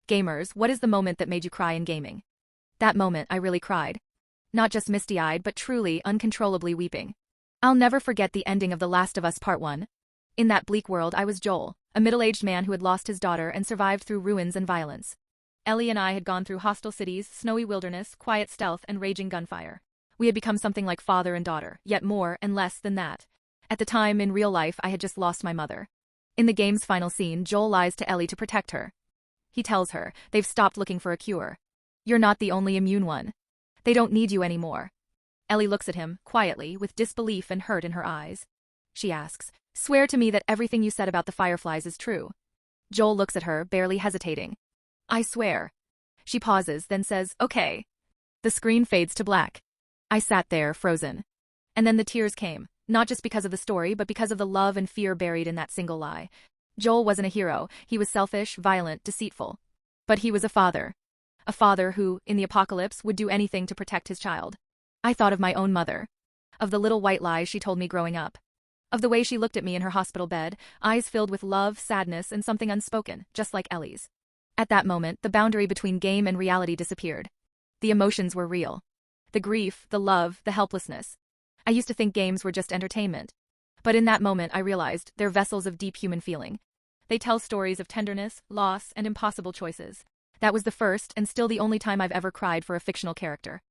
Gamers, what is the moment that made you cry in gaming? That moment, I really cried. Not just misty-eyed but truly, uncontrollably weeping. I'll never forget the ending of The Last of Us Part 1. In that bleak world I was Joel, a middle-aged man who had lost his daughter and survived through ruins and violence. Ellie and I had gone through hostile cities, snowy wilderness, quiet stealth, and raging gunfire. We had become something like father and daughter, yet more and less than that. At the time, in real life, I had just lost my mother. In the game's final scene, Joel lies to Ellie to protect her. He tells her, they've stopped looking for a cure. You're not the only immune one. They don't need you anymore. Ellie looks at him, quietly, with disbelief and hurt in her eyes. She asks, swear to me that everything you said about the Fireflies is true. Joel looks at her, barely hesitating. I swear. She pauses, then says, okay. The screen fades to black. I sat there, frozen. And then the tears came, not just because of the story, but because of the love and fear buried in that single lie. Joel wasn't a hero. He was selfish, violent, deceitful. But he was a father. A father who, in the apocalypse, would do anything to protect his child. I thought of my own mother. Of the little white lies she told me growing up. Of the way she looked at me in her hospital bed, eyes filled with love, sadness, and something unspoken, just like Ellie's. At that moment, the boundary between game and reality disappeared. The emotions were real. The grief, the love, the helplessness. I used to think games were just entertainment. But in that moment I realized they're vessels of deep human feeling. They tell stories of tenderness, loss, and impossible choices. That was the first and still the only time I've ever cried for a fictional character.